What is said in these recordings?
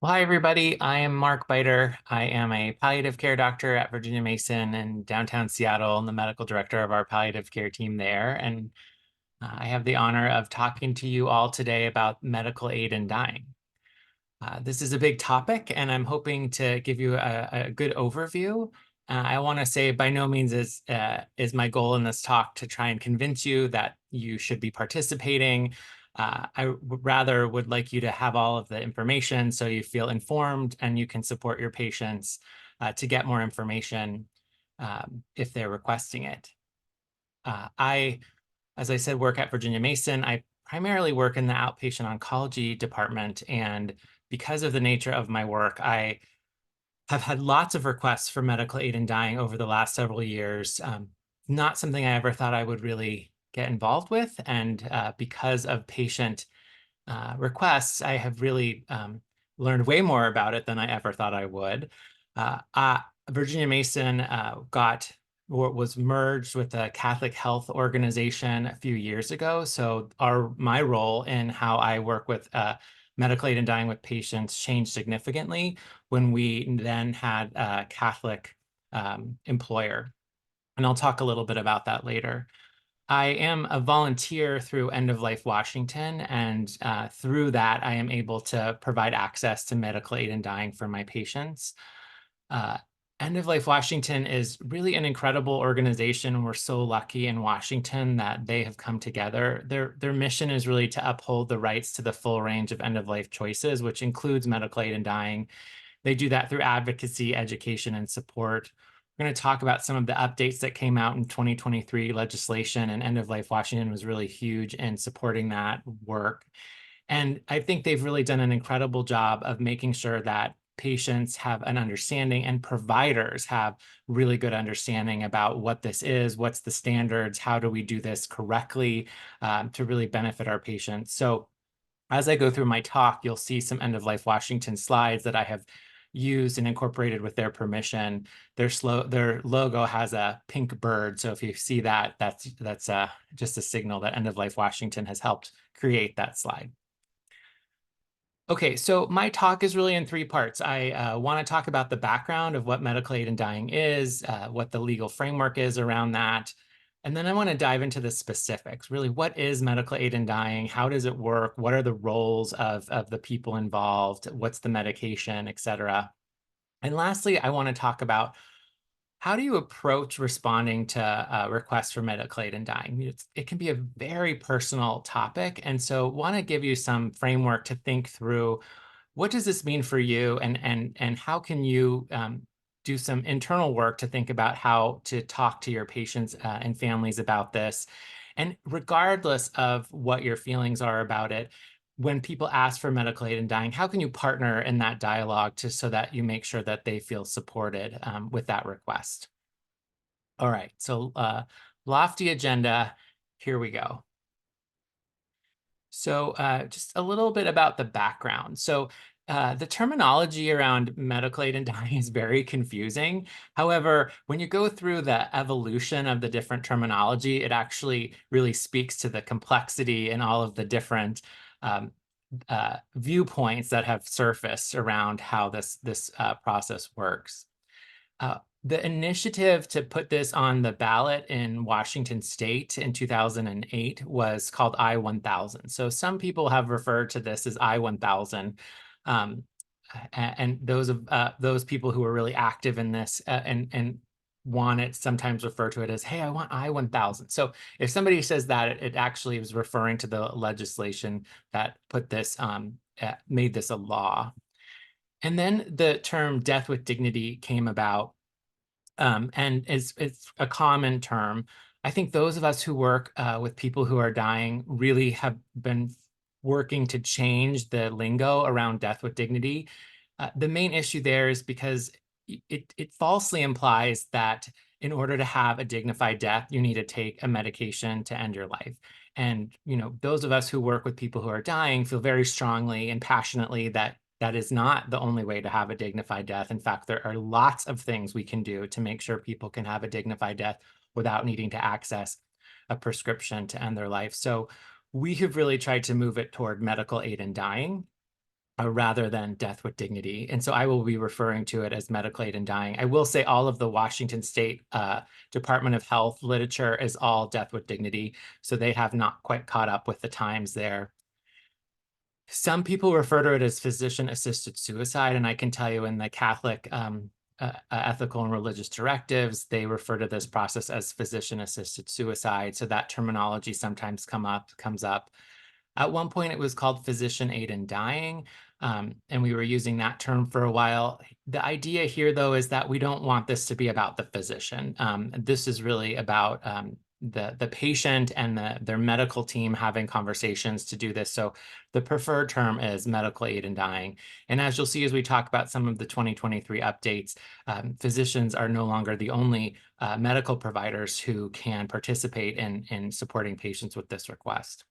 Well, hi, everybody. I am Mark Beiter. I am a palliative care doctor at Virginia Mason in downtown Seattle and the medical director of our palliative care team there. And I have the honor of talking to you all today about medical aid in dying. This is a big topic, and I'm hoping to give you a good overview. I want to say by no means is my goal in this talk to try and convince you that you should be participating. Rather would like you to have all of the information so you feel informed and you can support your patients to get more information if they're requesting it. As I said, work at Virginia Mason. I primarily work in the outpatient oncology department, and because of the nature of my work, I have had lots of requests for medical aid in dying over the last several years. Not something I ever thought I would really get involved with, and because of patient requests, I have really learned way more about it than I ever thought I would. Uh, uh, Virginia Mason was merged with a Catholic Health Organization a few years ago. So my role in how I work with medical aid and dying with patients changed significantly when we then had a Catholic employer. And I'll talk a little bit about that later. I am a volunteer through End of Life Washington, and through that, I am able to provide access to medical aid in dying for my patients. Uh, End of Life Washington is really an incredible organization. We're so lucky in Washington that they have come together. Their mission is really to uphold the rights to the full range of end of life choices, which includes medical aid in dying. They do that through advocacy, education, and support. We're going to talk about some of the updates that came out in 2023 legislation, and End of Life Washington was really huge in supporting that work. And I think they've really done an incredible job of making sure that patients have an understanding and providers have really good understanding about what this is, what's the standards, how do we do this correctly to really benefit our patients. So as I go through my talk, you'll see some End of Life Washington slides that I have used and incorporated with their permission. Their logo has a pink bird. So if you see that, that's just a signal that End of Life Washington has helped create that slide. Okay, so my talk is really in three parts. I want to talk about the background of what medical aid in dying is, what the legal framework is around that. And then I want to dive into the specifics. Really, what is medical aid in dying? How does it work? What are the roles of the people involved? What's the medication, et cetera? And lastly, I want to talk about how do you approach responding to requests for medical aid in dying? It can be a very personal topic. And so want to give you some framework to think through what does this mean for you, and how can you do some internal work to think about how to talk to your patients and families about this. And regardless of what your feelings are about it, when people ask for medical aid in dying, how can you partner in that dialogue so that you make sure that they feel supported with that request? All right, so lofty agenda, here we go. So just a little bit about the background. So the terminology around medical aid and dying is very confusing. However, when you go through the evolution of the different terminology, it actually really speaks to the complexity and all of the different um, viewpoints that have surfaced around how this process works. The initiative to put this on the ballot in Washington State in 2008 was called I-1000. So some people have referred to this as I-1000. Um, and those people who are really active in this and want it sometimes refer to it as, hey, I want I-1000. So if somebody says that, it actually was referring to the legislation that put this, made this a law. And then the term death with dignity came about, and it's a common term. I think those of us who work with people who are dying really have been working to change the lingo around death with dignity. The main issue there is because it falsely implies that in order to have a dignified death, you need to take a medication to end your life. And those of us who work with people who are dying feel very strongly and passionately that that is not the only way to have a dignified death. In fact, there are lots of things we can do to make sure people can have a dignified death without needing to access a prescription to end their life. So we have really tried to move it toward medical aid in dying. rather than death with dignity. And so I will be referring to it as medical aid in dying. I will say all of the Washington State Department of Health literature is all death with dignity. So they have not quite caught up with the times there. Some people refer to it as physician-assisted suicide, and I can tell you in the Catholic ethical and religious directives, they refer to this process as physician-assisted suicide. So that terminology sometimes comes up. At one point, it was called physician aid in dying, and we were using that term for a while. The idea here, though, is that we don't want this to be about the physician. This is really about the patient and their medical team having conversations to do this. So the preferred term is medical aid in dying. And as you'll see as we talk about some of the 2023 updates, physicians are no longer the only medical providers who can participate in supporting patients with this request.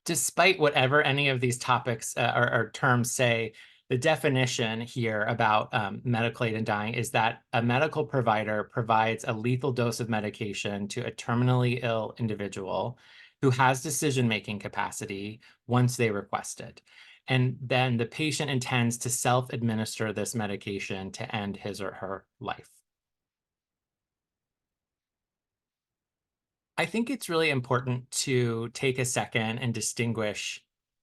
Despite whatever any of these topics or terms say, the definition here about medical aid in dying is that a medical provider provides a lethal dose of medication to a terminally ill individual who has decision-making capacity once they request it. And then the patient intends to self-administer this medication to end his or her life. I think it's really important to take a second and distinguish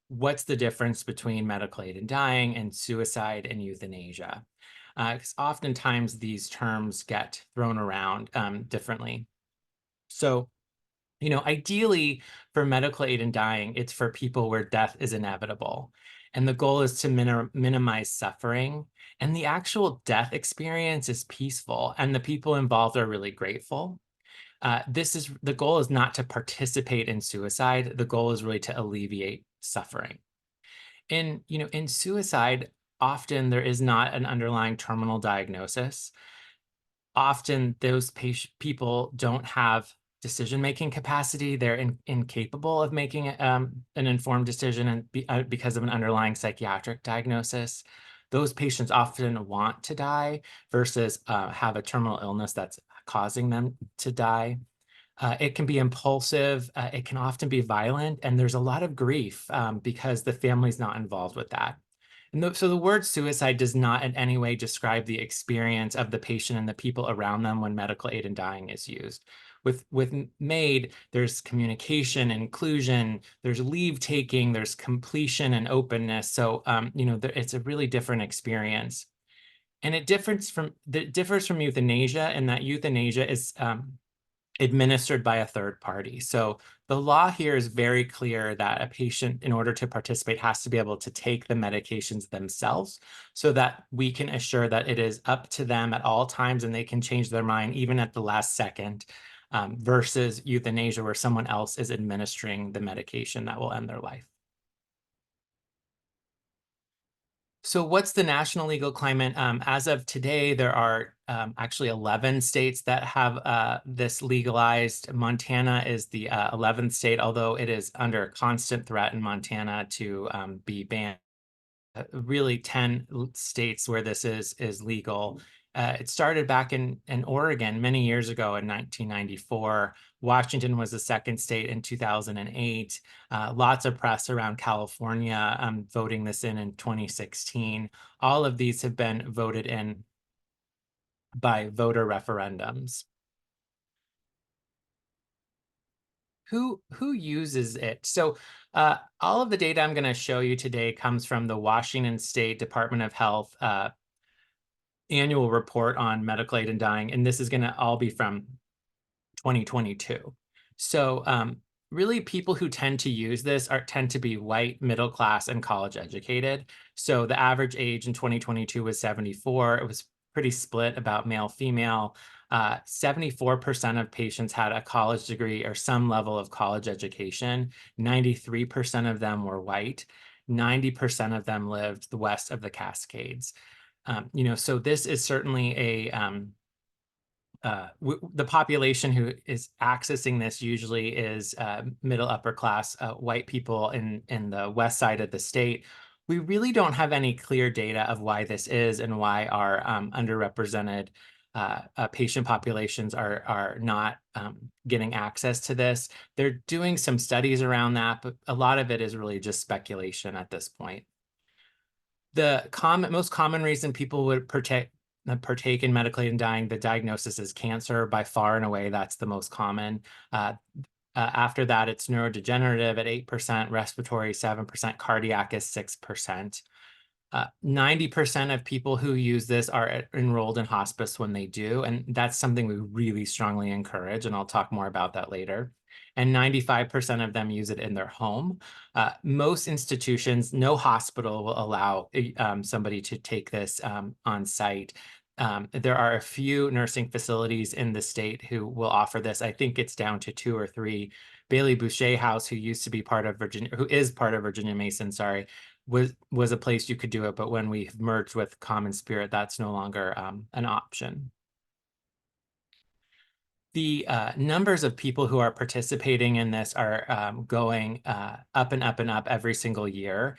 what's the difference between medical aid in dying and suicide and euthanasia. Because oftentimes these terms get thrown around differently. So, ideally for medical aid in dying, it's for people where death is inevitable. And the goal is to minimize suffering. And the actual death experience is peaceful, and the people involved are really grateful. The goal is not to participate in suicide. The goal is really to alleviate suffering. In suicide, often there is not an underlying terminal diagnosis. Often those people don't have decision-making capacity. They're incapable of making an informed decision because of an underlying psychiatric diagnosis. Those patients often want to die versus have a terminal illness that's causing them to die. It can be impulsive, it can often be violent, and there's a lot of grief because the family's not involved with that. And so the word suicide does not in any way describe the experience of the patient and the people around them when medical aid in dying is used. With MAiD, there's communication, inclusion, there's leave taking, there's completion and openness. So, it's a really different experience. And it differs from euthanasia in that euthanasia is administered by a third party. So the law here is very clear that a patient, in order to participate, has to be able to take the medications themselves so that we can assure that it is up to them at all times and they can change their mind even at the last second, versus euthanasia where someone else is administering the medication that will end their life. So what's the national legal climate? As of today, there are actually 11 states that have this legalized. Montana is the 11th state, although it is under constant threat in Montana to be banned. Really 10 states where this is legal. It started back in Oregon many years ago in 1994. Washington was the second state in 2008. Lots of press around California voting this in 2016. All of these have been voted in by voter referendums. Who uses it? So all of the data I'm going to show you today comes from the Washington State Department of Health annual report on medical aid in dying, and this is going to all be from 2022. So really people who tend to use this tend to be white, middle class, and college educated. So the average age in 2022 was 74. It was pretty split about male, female. 74% of patients had a college degree or some level of college education. 93% of them were white. 90% of them lived west of the Cascades. So this is certainly the population who is accessing this usually is middle upper class white people in the west side of the state. We really don't have any clear data of why this is and why our underrepresented patient populations are not getting access to this. They're doing some studies around that, but a lot of it is really just speculation at this point. The most common reason people would partake in medical aid in dying, the diagnosis is cancer. By far and away, that's the most common. Uh, After that, it's neurodegenerative at 8%, respiratory 7%, cardiac is 6%. 90% of people who use this are enrolled in hospice when they do, and that's something we really strongly encourage, and I'll talk more about that later. And 95% of them use it in their home. Most institutions, no hospital will allow somebody to take this on site. There are a few nursing facilities in the state who will offer this. I think it's down to 2 or 3. Bailey Boucher House, who used to be part of Virginia, who is part of Virginia Mason, sorry, was a place you could do it, but when we merged with Common Spirit, that's no longer an option. The numbers of people who are participating in this are going up and up and up every single year.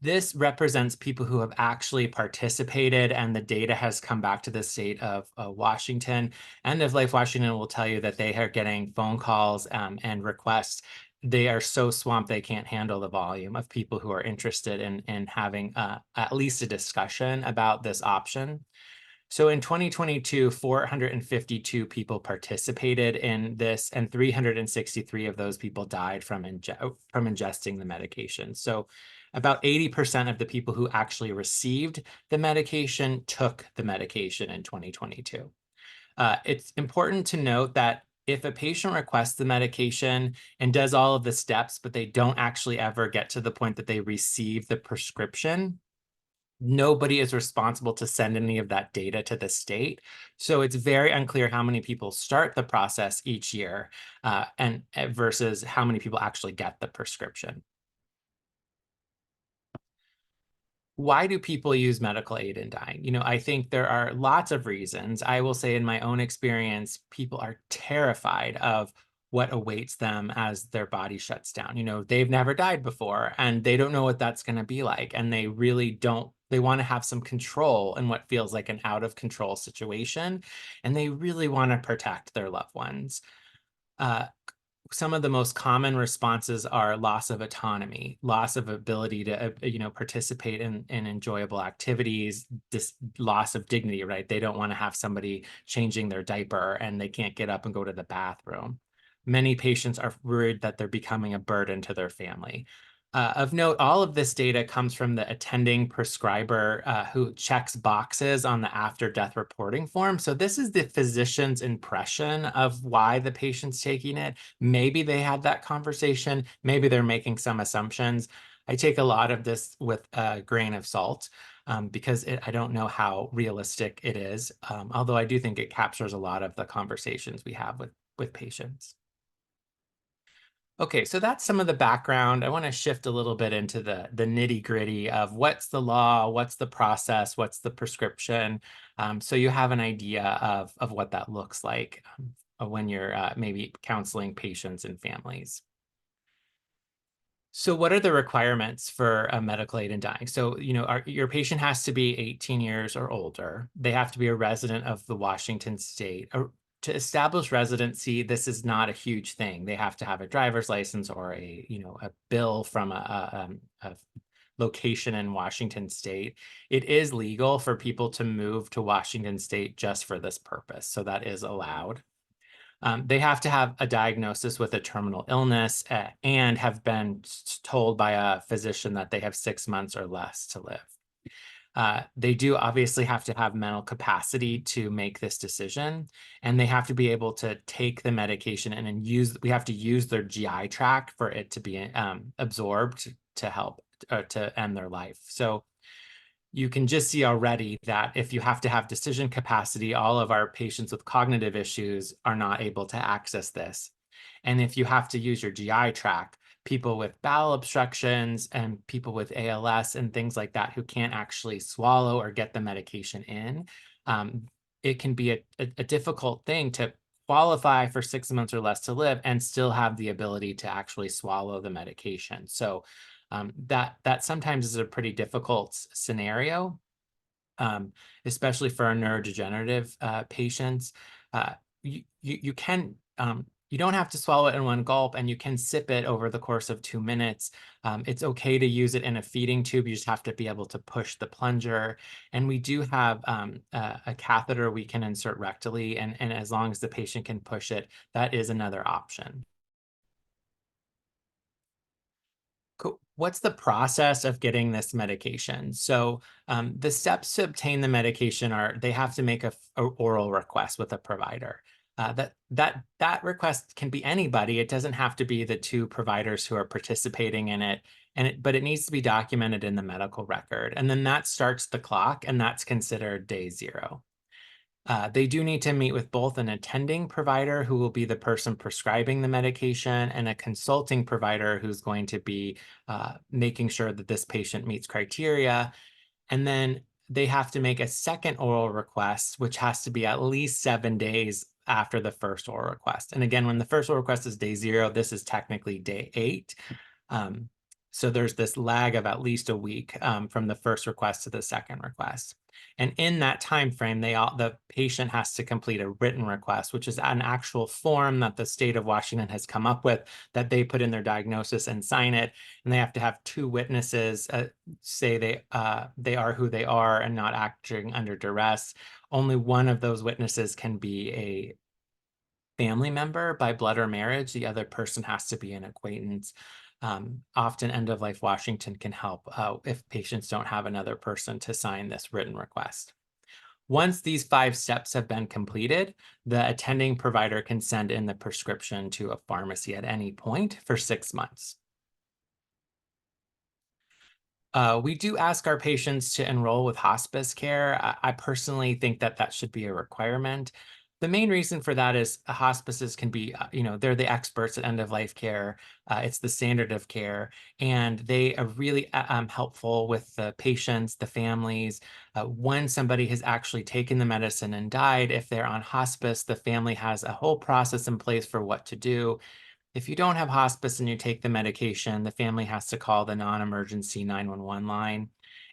This represents people who have actually participated, and the data has come back to the state of Washington. End of Life Washington will tell you that they are getting phone calls and requests. They are so swamped they can't handle the volume of people who are interested in having at least a discussion about this option. So in 2022, 452 people participated in this, and 363 of those people died from ingesting the medication. So about 80% of the people who actually received the medication took the medication in 2022. It's important to note that if a patient requests the medication and does all of the steps, but they don't actually ever get to the point that they receive the prescription, nobody is responsible to send any of that data to the state. So it's very unclear how many people start the process each year and versus how many people actually get the prescription. Why do people use medical aid in dying? I think there are lots of reasons. I will say in my own experience, people are terrified of what awaits them as their body shuts down. They've never died before and they don't know what that's going to be like. And they really don't, they want to have some control in what feels like an out of control situation. And they really want to protect their loved ones. Uh, some of the most common responses are loss of autonomy, loss of ability to, participate in enjoyable activities, this loss of dignity, right? They don't want to have somebody changing their diaper and they can't get up and go to the bathroom. Many patients are worried that they're becoming a burden to their family. Of note, all of this data comes from the attending prescriber who checks boxes on the after-death reporting form. So this is the physician's impression of why the patient's taking it. Maybe they had that conversation. Maybe they're making some assumptions. I take a lot of this with a grain of salt because I don't know how realistic it is, although I do think it captures a lot of the conversations we have with patients. Okay, so that's some of the background. I want to shift a little bit into the nitty gritty of what's the law, what's the process, what's the prescription, so you have an idea of what that looks like when you're maybe counseling patients and families. So what are the requirements for a medical aid in dying? So, your patient has to be 18 years or older. They have to be a resident of the Washington state. To establish residency, this is not a huge thing. They have to have a driver's license or a bill from a location in Washington state. It is legal for people to move to Washington state just for this purpose. So that is allowed. They have to have a diagnosis with a terminal illness and have been told by a physician that they have 6 months or less to live. They do obviously have to have mental capacity to make this decision, and they have to be able to take the medication and then we have to use their GI tract for it to be absorbed to help to end their life. So you can just see already that if you have to have decision capacity, all of our patients with cognitive issues are not able to access this. And if you have to use your GI tract, people with bowel obstructions and people with ALS and things like that who can't actually swallow or get the medication in, it can be a difficult thing to qualify for 6 months or less to live and still have the ability to actually swallow the medication. So that sometimes is a pretty difficult scenario, especially for our neurodegenerative patients. You can You don't have to swallow it in one gulp, and you can sip it over the course of 2 minutes. It's okay to use it in a feeding tube. You just have to be able to push the plunger. And we do have a catheter we can insert rectally, and as long as the patient can push it, that is another option. Cool. What's the process of getting this medication? So the steps to obtain the medication are they have to make a oral request with a provider. That request can be anybody. It doesn't have to be the two providers who are participating in it, but it needs to be documented in the medical record, and then that starts the clock, and that's considered day zero. They do need to meet with both an attending provider who will be the person prescribing the medication and a consulting provider who's going to be making sure that this patient meets criteria. And then they have to make a second oral request, which has to be at least 7 days after the first oral request. And again, when the first oral request is day zero, this is technically day 8. Um, so there's this lag of at least a week from the first request to the second request. And in that time frame, the patient has to complete a written request, which is an actual form that the state of Washington has come up with that they put in their diagnosis and sign it. And they have to have 2 witnesses say they are who they are and not acting under duress. Only one of those witnesses can be a family member by blood or marriage. The other person has to be an acquaintance. Often End of Life Washington can help if patients don't have another person to sign this written request. Once these 5 steps have been completed, the attending provider can send in the prescription to a pharmacy at any point for 6 months. We do ask our patients to enroll with hospice care. I personally think that that should be a requirement. The main reason for that is hospices can be, they're the experts at end of life care. It's the standard of care, and they are really helpful with the patients, the families. When somebody has actually taken the medicine and died, if they're on hospice, the family has a whole process in place for what to do. If you don't have hospice and you take the medication, the family has to call the non-emergency 911 line,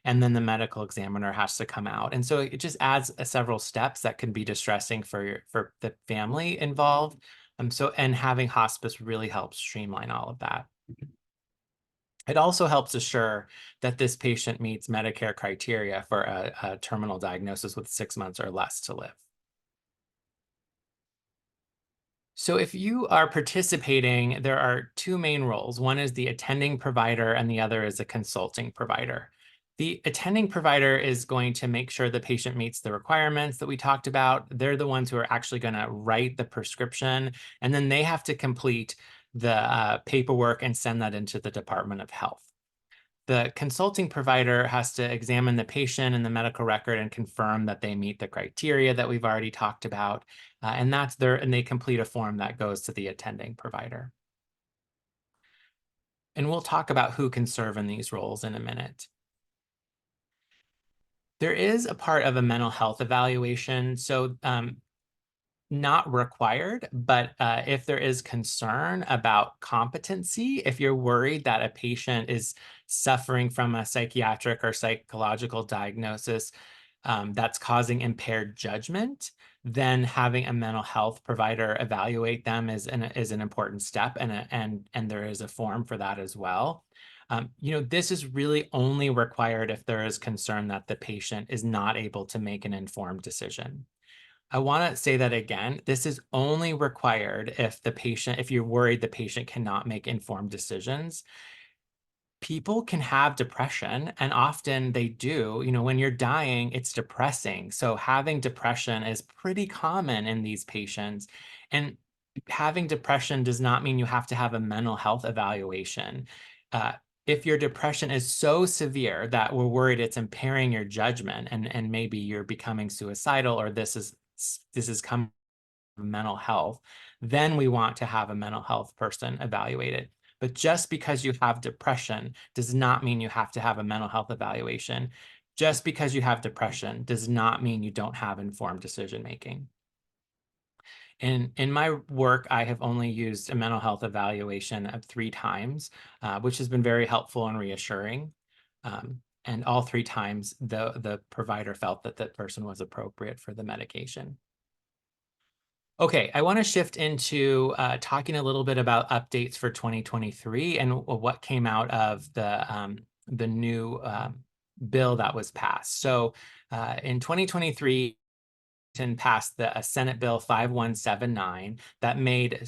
and then the medical examiner has to come out. And so it just adds several steps that can be distressing for the family involved. And having hospice really helps streamline all of that. It also helps assure that this patient meets Medicare criteria for a terminal diagnosis with 6 months or less to live. So if you are participating, there are 2 main roles. One is the attending provider and the other is a consulting provider. The attending provider is going to make sure the patient meets the requirements that we talked about. They're the ones who are actually going to write the prescription, and then they have to complete the paperwork and send that into the Department of Health. The consulting provider has to examine the patient and the medical record and confirm that they meet the criteria that we've already talked about. And they complete a form that goes to the attending provider. And we'll talk about who can serve in these roles in a minute. There is a part of a mental health evaluation. So not required, but if there is concern about competency, if you're worried that a patient is suffering from a psychiatric or psychological diagnosis that's causing impaired judgment, then having a mental health provider evaluate them is an important step, and there is a form for that as well. This is really only required if there is concern that the patient is not able to make an informed decision. I want to say that again. This is only required if you're worried the patient cannot make informed decisions. People can have depression, and often they do. When you're dying, it's depressing. So having depression is pretty common in these patients. And having depression does not mean you have to have a mental health evaluation. Uh, if your depression is so severe that we're worried it's impairing your judgment and maybe you're becoming suicidal or this is coming from mental health, then we want to have a mental health person evaluated. But just because you have depression does not mean you have to have a mental health evaluation. Just because you have depression does not mean you don't have informed decision making. In my work, I have only used a mental health evaluation of 3 times, which has been very helpful and reassuring. And all 3 times, the provider felt that that person was appropriate for the medication. Okay, I want to shift into talking a little bit about updates for 2023 and what came out of the new bill that was passed. So in 2023, passed the Senate Bill 5179 that made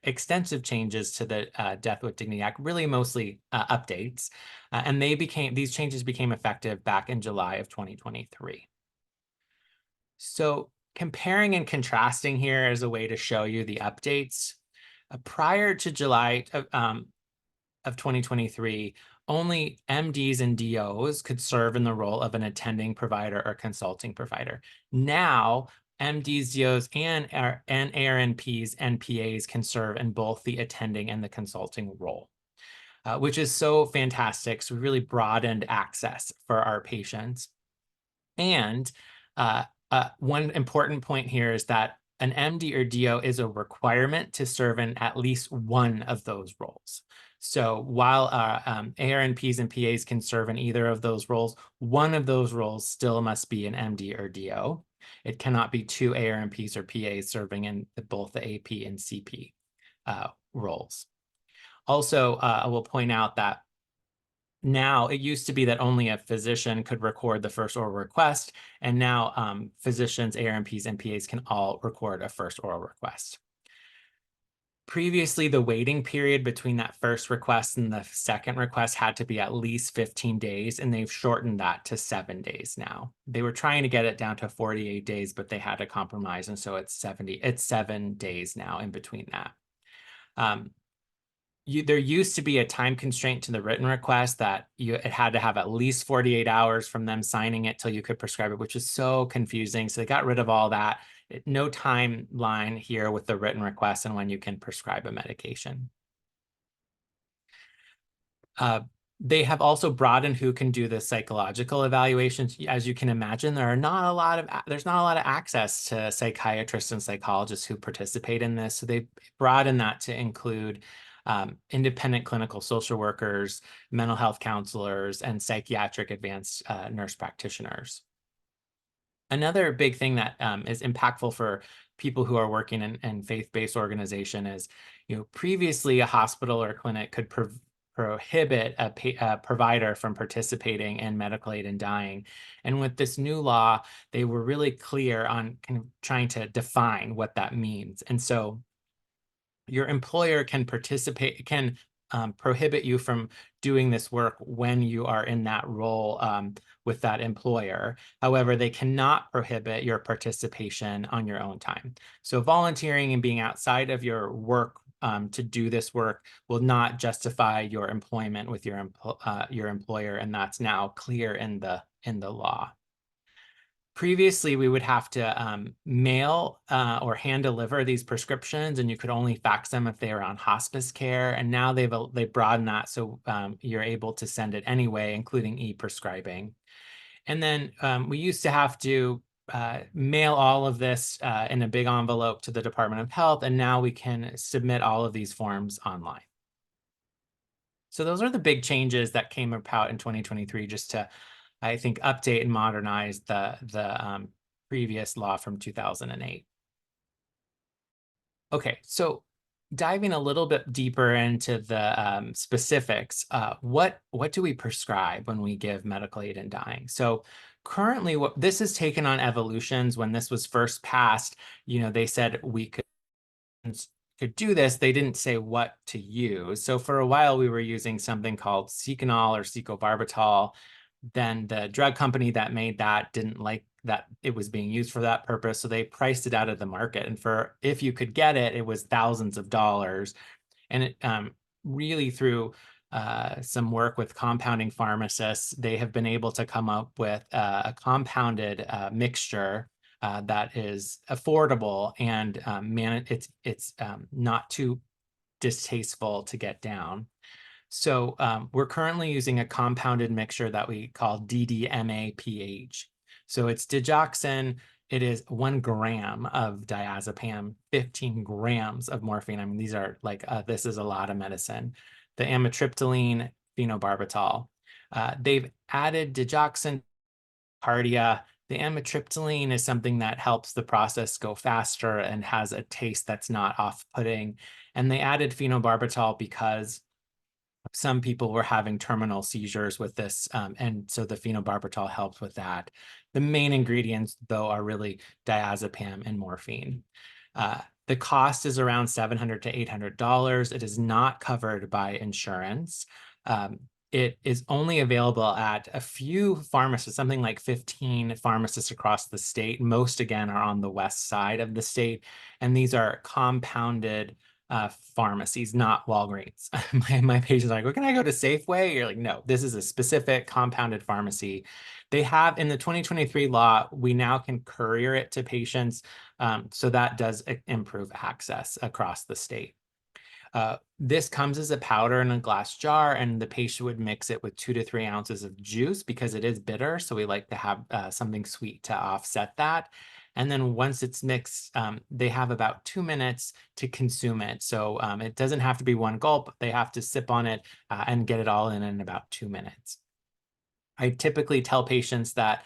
extensive changes to the Death with Dignity Act, really mostly updates, and these changes became effective back in July of 2023. So comparing and contrasting here is a way to show you the updates. Prior to July of 2023, only MDs and DOs could serve in the role of an attending provider or consulting provider. Now, MDs, DOs, and ARNPs and PAs can serve in both the attending and the consulting role, which is so fantastic. So we really broadened access for our patients. And one important point here is that an MD or DO is a requirement to serve in at least one of those roles. So while ARNPs and PAs can serve in either of those roles, one of those roles still must be an MD or DO. It cannot be two ARNPs or PAs serving in both the AP and CP roles. Also, I will point out that now, it used to be that only a physician could record the first oral request, and now physicians, ARNPs, and PAs can all record a first oral request. Previously, the waiting period between that first request and the second request had to be at least 15 days, and they've shortened that to 7 days now. They were trying to get it down to 48 days, but they had to compromise, and so it's 7 days now in between that. There used to be a time constraint to the written request that it had to have at least 48 hours from them signing it till you could prescribe it, which is so confusing. So they got rid of all that. No timeline here with the written request and when you can prescribe a medication. They have also broadened who can do the psychological evaluations. As you can imagine, there's not a lot of access to psychiatrists and psychologists who participate in this. So they broadened that to include independent clinical social workers, mental health counselors, and psychiatric advanced nurse practitioners. Another big thing that is impactful for people who are working in faith-based organization is, previously a hospital or clinic could prohibit a provider from participating in medical aid in dying. And with this new law, they were really clear on kind of trying to define what that means. And so your employer can prohibit you from doing this work when you are in that role with that employer. However, they cannot prohibit your participation on your own time. So volunteering and being outside of your work to do this work will not justify your employment with your employer, and that's now clear in the law. Previously, we would have to mail or hand deliver these prescriptions, and you could only fax them if they were on hospice care. And now they've broadened that, so you're able to send it anyway, including e-prescribing. And then we used to have to mail all of this in a big envelope to the Department of Health, and now we can submit all of these forms online. So those are the big changes that came about in 2023, just to, I think, update and modernize the previous law from 2008. Okay, so diving a little bit deeper into the specifics, what do we prescribe when we give medical aid in dying? So currently, this has taken on evolutions. When this was first passed, they said we could do this. They didn't say what to use. So for a while, we were using something called Seconal or secobarbital. Then the drug company that made that didn't like that it was being used for that purpose, so they priced it out of the market. And if you could get it, it was thousands of dollars. And it really, through some work with compounding pharmacists, they have been able to come up with a compounded mixture that is affordable and it's not too distasteful to get down. So we're currently using a compounded mixture that we call DDMA-PH. So it's digoxin, it is 1 gram of diazepam, 15 grams of morphine. I mean, these are like, this is a lot of medicine. The amitriptyline, phenobarbital. They've added digoxin, cardia, The amitriptyline is something that helps the process go faster and has a taste that's not off-putting. And they added phenobarbital because some people were having terminal seizures with this, and so the phenobarbital helps with that. The main ingredients, though, are really diazepam and morphine. The cost is around $700 to $800. It is not covered by insurance. Um, it is only available at a few pharmacists, something like 15 pharmacists across the state. Most, again, are on the west side of the state, and these are compounded pharmacies, not Walgreens. My patients are like, well, can I go to Safeway? You're like, no, this is a specific compounded pharmacy. They have, in the 2023 law, we now can courier it to patients. So that does improve access across the state. This comes as a powder in a glass jar, and the patient would mix it with 2 to 3 ounces of juice because it is bitter. So we like to have something sweet to offset that. And then once it's mixed, they have about 2 minutes to consume it. So it doesn't have to be one gulp. They have to sip on it and get it all in about 2 minutes. I typically tell patients that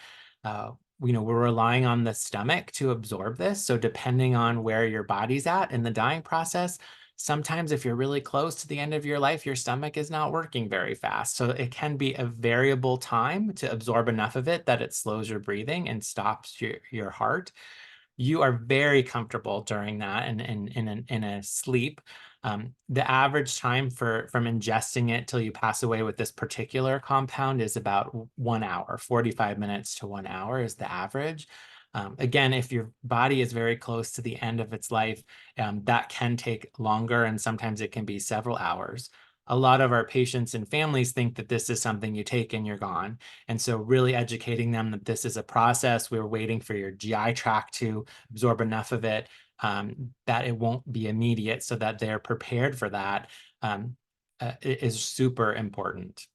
we're relying on the stomach to absorb this. So depending on where your body's at in the dying process, sometimes if you're really close to the end of your life, your stomach is not working very fast. So it can be a variable time to absorb enough of it that it slows your breathing and stops your heart. You are very comfortable during that and in a sleep. The average time from ingesting it till you pass away with this particular compound is about 1 hour. 45 minutes to 1 hour is the average. Again, if your body is very close to the end of its life, that can take longer, and sometimes it can be several hours. A lot of our patients and families think that this is something you take and you're gone. And so really educating them that this is a process. We're waiting for your GI tract to absorb enough of it that it won't be immediate, so that they're prepared for that, is super important.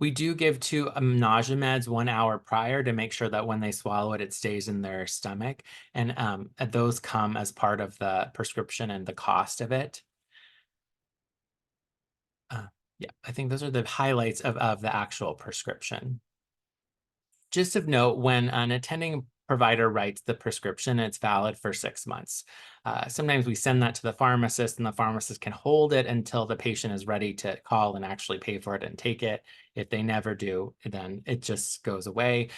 We do give 2 nausea meds 1 hour prior to make sure that when they swallow it, it stays in their stomach. And those come as part of the prescription and the cost of it. Yeah, I think those are the highlights of the actual prescription. Just of note, when an attending provider writes the prescription, it's valid for 6 months. Sometimes we send that to the pharmacist, and the pharmacist can hold it until the patient is ready to call and actually pay for it and take it. If they never do, then it just goes away.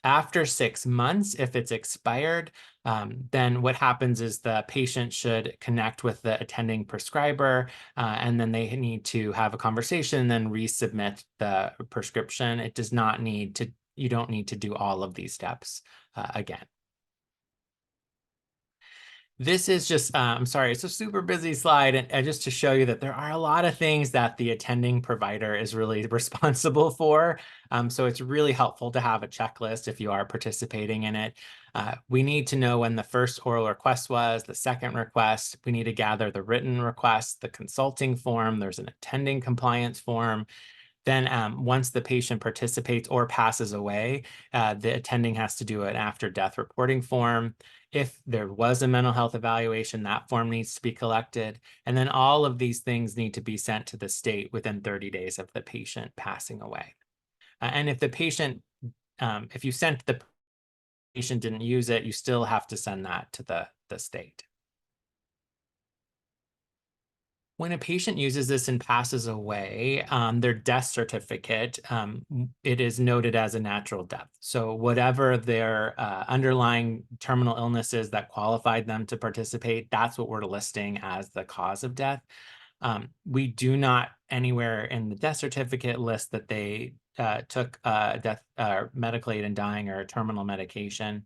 After 6 months, if it's expired, then what happens is the patient should connect with the attending prescriber, and then they need to have a conversation and then resubmit the prescription. It does not need to You don't need to do all of these steps again. This is just, I'm sorry, it's a super busy slide, and just to show you that there are a lot of things that the attending provider is really responsible for. So it's really helpful to have a checklist if you are participating in it. We need to know when the first oral request was, the second request. We need to gather the written request, the consulting form. There's an attending compliance form. Then once the patient participates or passes away, the attending has to do an after death reporting form. If there was a mental health evaluation, that form needs to be collected. And then all of these things need to be sent to the state within 30 days of the patient passing away. And if the patient, if you sent the patient didn't use it, you still have to send that to the state. When a patient uses this and passes away, their death certificate, it is noted as a natural death. So whatever their underlying terminal illness is that qualified them to participate, that's what we're listing as the cause of death. We do not anywhere in the death certificate list that they took death, medical aid in dying, or a terminal medication.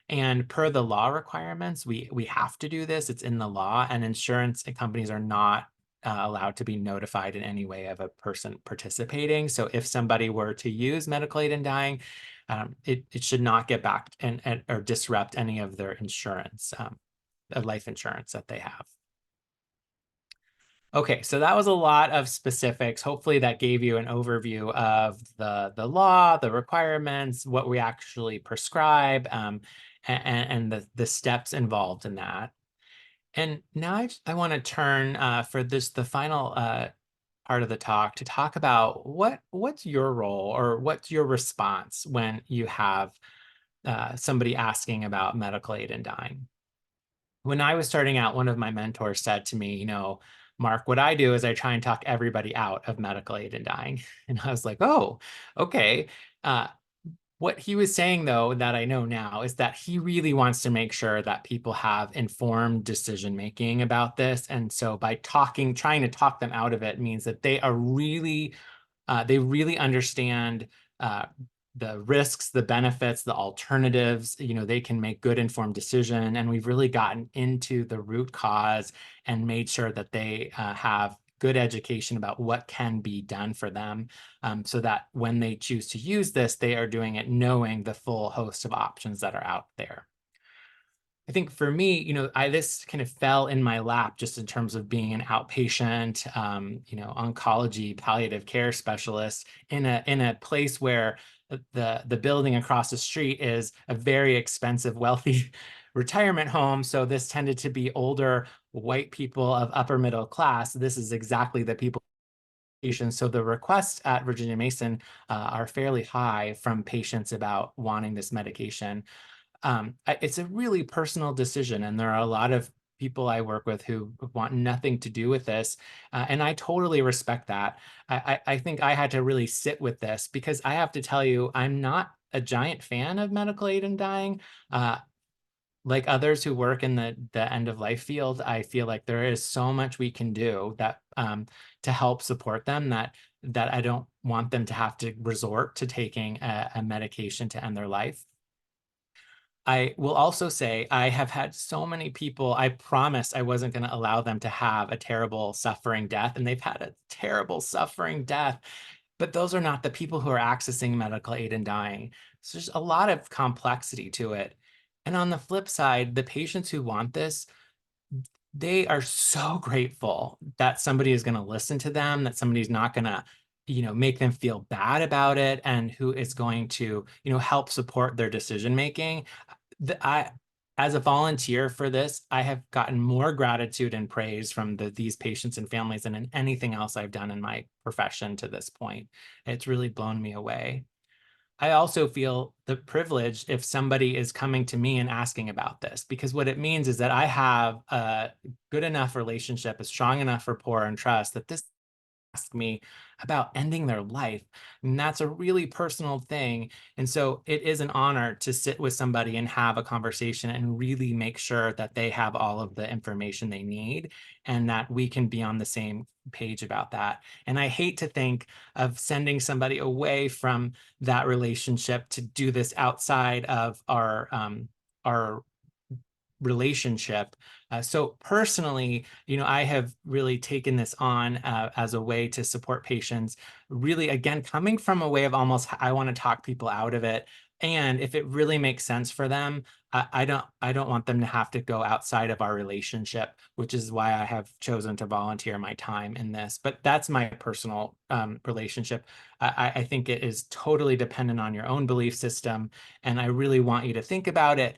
And per the law requirements, we have to do this. It's in the law, and insurance companies are not allowed to be notified in any way of a person participating. So if somebody were to use medical aid in dying, it should not get back and or disrupt any of their insurance, life insurance that they have. Okay, so that was a lot of specifics. Hopefully that gave you an overview of the law, the requirements, what we actually prescribe, and the steps involved in that. And now I want to turn for the final part of the talk to talk about what's your role or what's your response when you have somebody asking about medical aid in dying. When I was starting out, one of my mentors said to me, Mark, what I do is I try and talk everybody out of medical aid in dying. And I was like, oh, okay. Uh, what he was saying, though, that I know now is that he really wants to make sure that people have informed decision making about this. And so by trying to talk them out of it means that they really understand uh, the risks, the benefits, the alternatives. They can make good informed decision. And we've really gotten into the root cause and made sure that they have good education about what can be done for them, so that when they choose to use this, they are doing it knowing the full host of options that are out there. I think for me, this kind of fell in my lap just in terms of being an outpatient, oncology palliative care specialist in a place where the building across the street is a very expensive, wealthy retirement home. So this tended to be older white people of upper middle class. This is exactly the people. So the requests at Virginia Mason are fairly high from patients about wanting this medication. It's a really personal decision, and there are a lot of people I work with who want nothing to do with this, and I totally respect that. I think I had to really sit with this because I have to tell you, I'm not a giant fan of medical aid in dying. Like others who work in the end of life field, I feel like there is so much we can do that to help support them that I don't want them to have to resort to taking a medication to end their life. I will also say I have had so many people, I promised I wasn't going to allow them to have a terrible suffering death, and they've had a terrible suffering death. But those are not the people who are accessing medical aid and dying. So there's a lot of complexity to it. And on the flip side, the patients who want this, they are so grateful that somebody is going to listen to them, that somebody's not going to, make them feel bad about it, and who is going to, help support their decision making. I, as a volunteer for this, I have gotten more gratitude and praise from these patients and families than in anything else I've done in my profession to this point. It's really blown me away. I also feel the privilege if somebody is coming to me and asking about this, because what it means is that I have a good enough relationship, a strong enough rapport and trust that this ask me about ending their life. And that's a really personal thing. And so it is an honor to sit with somebody and have a conversation and really make sure that they have all of the information they need and that we can be on the same page about that. And I hate to think of sending somebody away from that relationship to do this outside of our relationship. So personally, I have really taken this on as a way to support patients, really, again, coming from a way of almost, I want to talk people out of it. And if it really makes sense for them, I don't want them to have to go outside of our relationship, which is why I have chosen to volunteer my time in this. But that's my personal relationship. I think it is totally dependent on your own belief system. And I really want you to think about it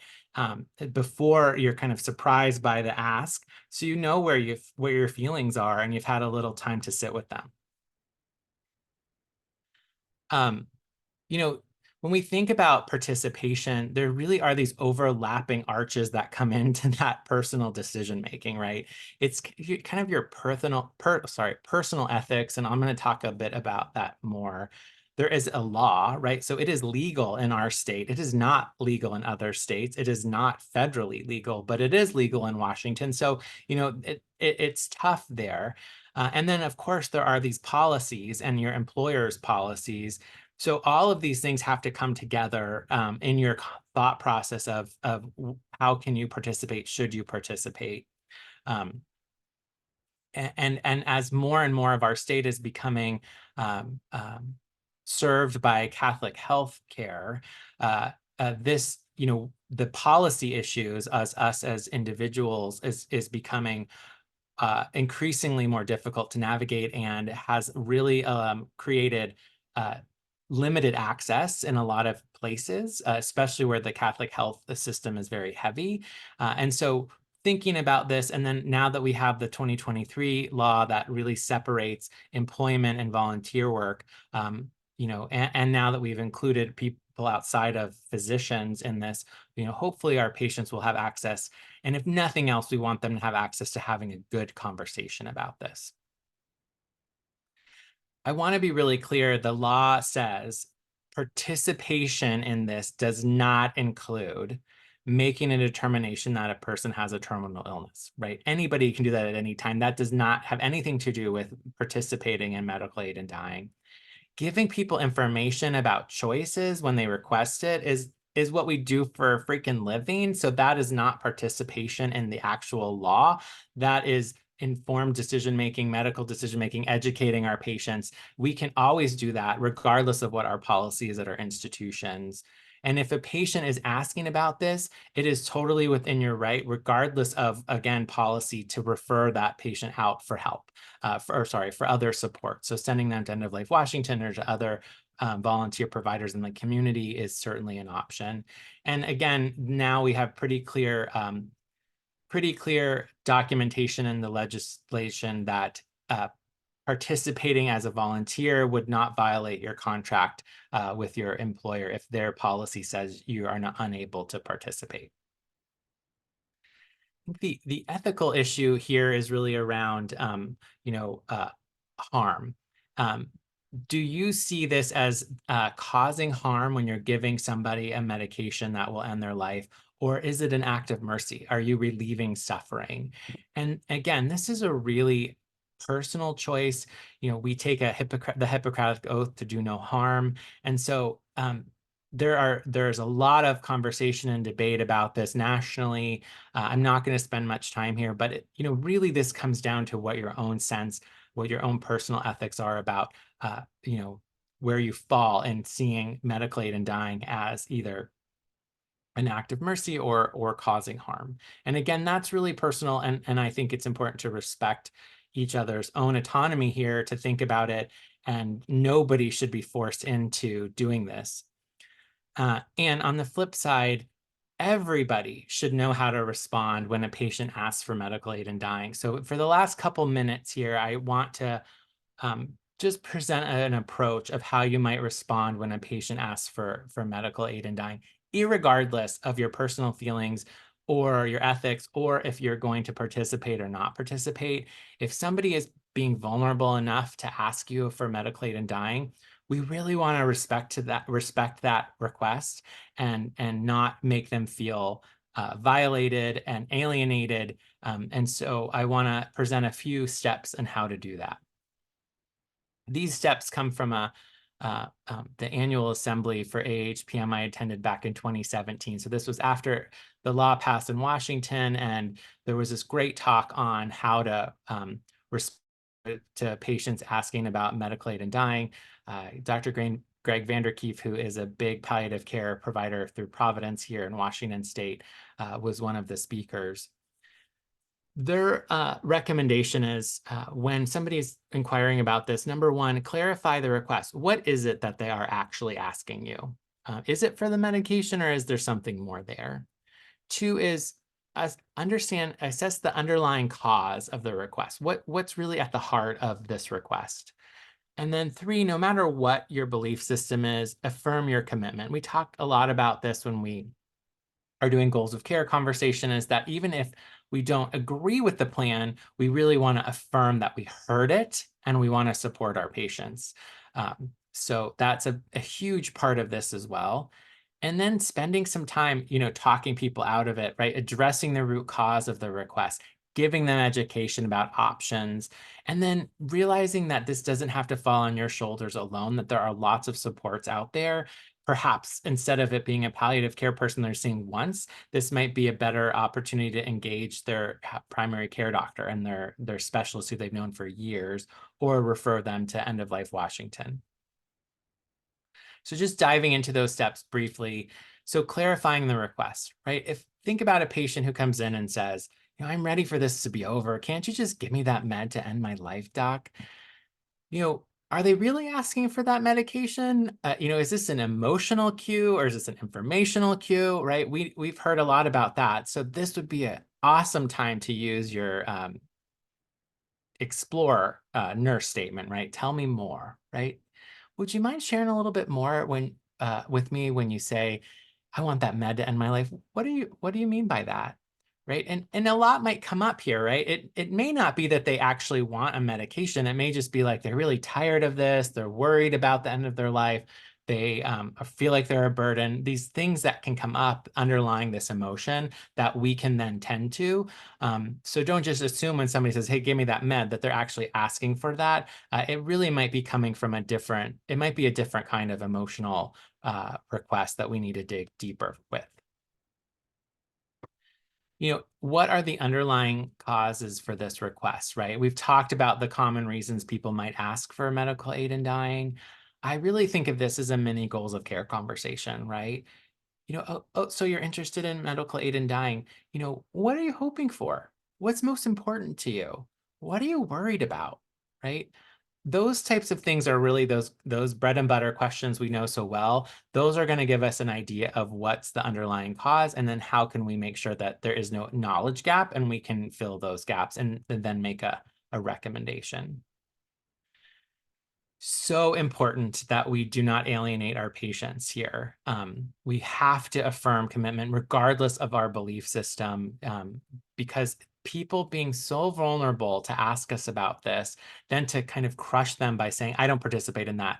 before you're kind of surprised by the ask, so you know where your feelings are and you've had a little time to sit with them. Um, you know, when we think about participation, there really are these overlapping arches that come into that personal decision making, right? It's kind of your personal ethics, and I'm going to talk a bit about that more. There is a law, right? So it is legal in our state. It is not legal in other states. It is not federally legal, but it is legal in Washington. So, it's tough there. And then, of course, there are these policies and your employer's policies. So all of these things have to come together in your thought process of how can you participate, should you participate? Um, and as more and more of our state is becoming um, um, served by Catholic health care, this, the policy issues as us as individuals is becoming increasingly more difficult to navigate and has really created uh, limited access in a lot of places, especially where the Catholic health system is very heavy. And so thinking about this, and then now that we have the 2023 law that really separates employment and volunteer work, and now that we've included people outside of physicians in this, hopefully our patients will have access. And if nothing else, we want them to have access to having a good conversation about this. I want to be really clear. The law says participation in this does not include making a determination that a person has a terminal illness, right? Anybody can do that at any time. That does not have anything to do with participating in medical aid and dying. Giving people information about choices when they request it is what we do for a freaking living. So that is not participation in the actual law. That is informed decision-making, medical decision-making, educating our patients. We can always do that regardless of what our policy is at our institutions. And if a patient is asking about this, it is totally within your right, regardless of, again, policy, to refer that patient out for help, for other support. So sending them to End of Life Washington or to other volunteer providers in the community is certainly an option. And again, now we have pretty clear documentation in the legislation that participating as a volunteer would not violate your contract with your employer if their policy says you are not unable to participate. The ethical issue here is really around harm. Do you see this as causing harm when you're giving somebody a medication that will end their life, or is it an act of mercy? Are you relieving suffering? And again, this is a really personal choice. We take the Hippocratic Oath to do no harm. And so there's a lot of conversation and debate about this nationally. I'm not going to spend much time here, but really this comes down to what your own sense, what your own personal ethics are about, where you fall in seeing medical aid and dying as either an act of mercy or causing harm. And again, that's really personal. And I think it's important to respect each other's own autonomy here to think about it. And nobody should be forced into doing this. And on the flip side, everybody should know how to respond when a patient asks for medical aid and dying. So for the last couple minutes here, I want to just present an approach of how you might respond when a patient asks for medical aid and dying, irregardless of your personal feelings or your ethics, or if you're going to participate or not participate. If somebody is being vulnerable enough to ask you for medical aid and dying, we really want to respect that request and not make them feel violated and alienated. And so I want to present a few steps on how to do that. These steps come from the annual assembly for AHPM I attended back in 2017. So this was after the law passed in Washington, and there was this great talk on how to respond to patients asking about medical aid and dying. Dr. Greg Vanderkeef, who is a big palliative care provider through Providence here in Washington State, was one of the speakers. Their recommendation is when somebody's inquiring about this, number one, clarify the request. What is it that they are actually asking you? Is it for the medication, or is there something more there? Two is assess the underlying cause of the request. What's really at the heart of this request? And then three, no matter what your belief system is, affirm your commitment. We talked a lot about this when we are doing goals of care conversation, is that even if we don't agree with the plan, we really want to affirm that we heard it and we want to support our patients. So that's a huge part of this as well. And then spending some time, talking people out of it, right? Addressing the root cause of the request, giving them education about options, and then realizing that this doesn't have to fall on your shoulders alone, that there are lots of supports out there. Perhaps instead of it being a palliative care person they're seeing once, this might be a better opportunity to engage their primary care doctor and their specialist who they've known for years, or refer them to End of Life Washington. So just diving into those steps briefly. So clarifying the request, right? Think about a patient who comes in and says, I'm ready for this to be over. Can't you just give me that med to end my life, doc? Are they really asking for that medication? Is this an emotional cue or is this an informational cue, right? We've heard a lot about that. So this would be an awesome time to use your explore nurse statement, right? Tell me more, right? Would you mind sharing a little bit more when with me when you say, I want that med to end my life? What do you mean by that? Right. And a lot might come up here, right? It may not be that they actually want a medication. It may just be like they're really tired of this, they're worried about the end of their life, they feel like they're a burden. These things that can come up underlying this emotion that we can then tend to. So don't just assume when somebody says, hey, give me that med, that they're actually asking for that. It really might be coming from it might be a different kind of emotional request that we need to dig deeper with. What are the underlying causes for this request, right? We've talked about the common reasons people might ask for medical aid in dying. I really think of this as a mini goals of care conversation, right? So you're interested in medical aid in dying. What are you hoping for? What's most important to you? What are you worried about, right? Those types of things are really those bread and butter questions we know so well. Those are going to give us an idea of what's the underlying cause, and then how can we make sure that there is no knowledge gap and we can fill those gaps and then make a recommendation. So important that we do not alienate our patients here. We have to affirm commitment regardless of our belief system, because people being so vulnerable to ask us about this, then to kind of crush them by saying, I don't participate in that,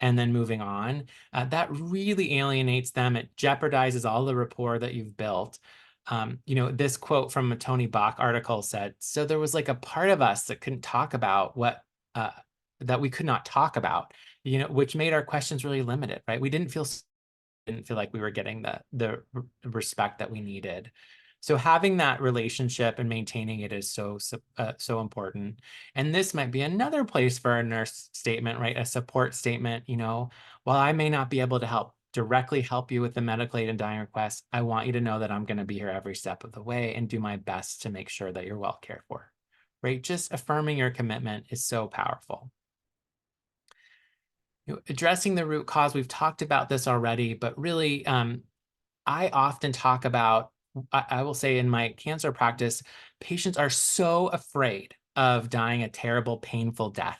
and then moving on, that really alienates them. It jeopardizes all the rapport that you've built. This quote from a Tony Bach article said, so there was like a part of us that couldn't talk about that we could not talk about, which made our questions really limited, right? We didn't feel like we were getting the respect that we needed. So having that relationship and maintaining it is so important. And this might be another place for a nurse statement, right? A support statement. While I may not be able to directly help you with the medical aid and dying request, I want you to know that I'm going to be here every step of the way and do my best to make sure that you're well cared for, right? Just affirming your commitment is so powerful. Addressing the root cause, we've talked about this already, but really, I often talk about, I will say in my cancer practice, patients are so afraid of dying a terrible, painful death.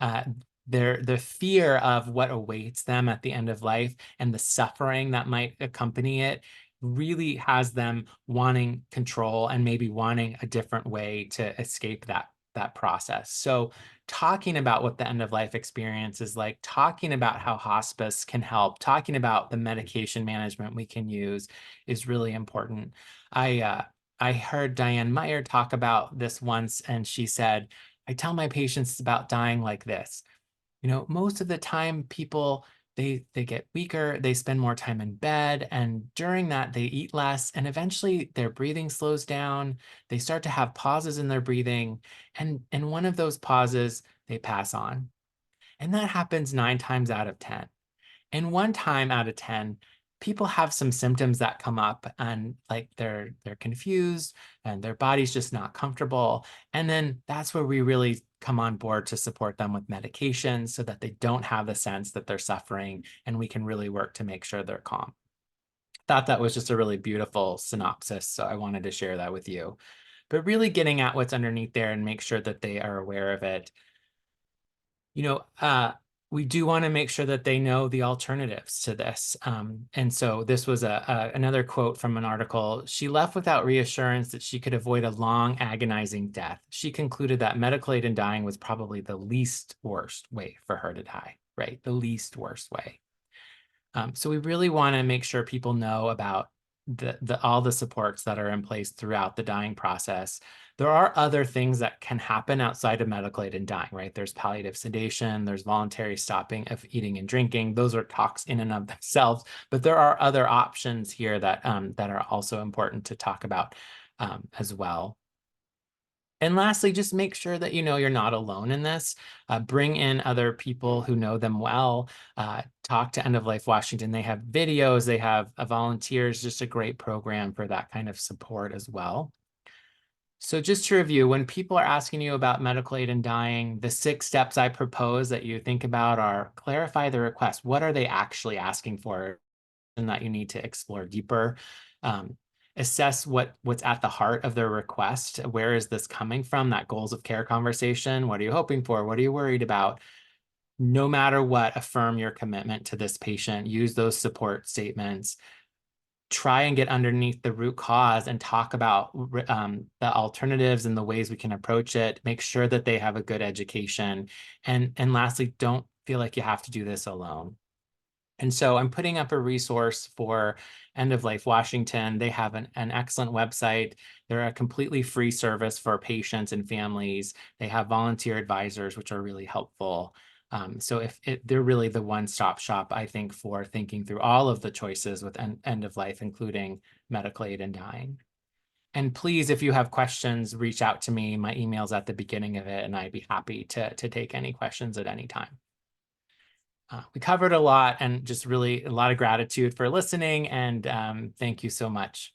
Uh, the fear of what awaits them at the end of life and the suffering that might accompany it really has them wanting control and maybe wanting a different way to escape that process. So talking about what the end of life experience is like, talking about how hospice can help, talking about the medication management we can use is really important. I heard Diane Meyer talk about this once, and she said, I tell my patients about dying like this. Most of the time people, they get weaker, they spend more time in bed, and during that they eat less, and eventually their breathing slows down. They start to have pauses in their breathing, and in one of those pauses, they pass on. And that happens 9 times out of 10. And 1 time out of 10, people have some symptoms that come up, and like they're confused and their body's just not comfortable. And then that's where we really come on board to support them with medication so that they don't have the sense that they're suffering, and we can really work to make sure they're calm. Thought that was just a really beautiful synopsis, so I wanted to share that with you. But really getting at what's underneath there and make sure that they are aware of it. you know, uh, we do want to make sure that they know the alternatives to this. And so this was another quote from an article. She left without reassurance that she could avoid a long, agonizing death. She concluded that medical aid in dying was probably the least worst way for her to die, right? The least worst way. So we really want to make sure people know about all the supports that are in place throughout the dying process. There are other things that can happen outside of medical aid in dying, right? There's palliative sedation, there's voluntary stopping of eating and drinking. Those are talks in and of themselves, but there are other options here that are also important to talk about as well. And lastly, just make sure that you're not alone in this. Bring in other people who know them well. Talk to End of Life Washington. They have videos, they have volunteers, just a great program for that kind of support as well. So just to review, when people are asking you about medical aid in dying, the 6 steps I propose that you think about are: clarify the request. What are they actually asking for and that you need to explore deeper? Um, assess what's at the heart of their request. Where is this coming from? That goals of care conversation. What are you hoping for? What are you worried about? No matter what, affirm your commitment to this patient. Use those support statements. Try and get underneath the root cause and talk about the alternatives and the ways we can approach it. Make sure that they have a good education. And lastly, don't feel like you have to do this alone. And so I'm putting up a resource for End of Life Washington. They have an excellent website. They're a completely free service for patients and families. They have volunteer advisors, which are really helpful. So they're really the one-stop shop, I think, for thinking through all of the choices with end of life, including medical aid and dying. And please, if you have questions, reach out to me. My email's at the beginning of it, and I'd be happy to take any questions at any time. We covered a lot, and just really a lot of gratitude for listening, and thank you so much.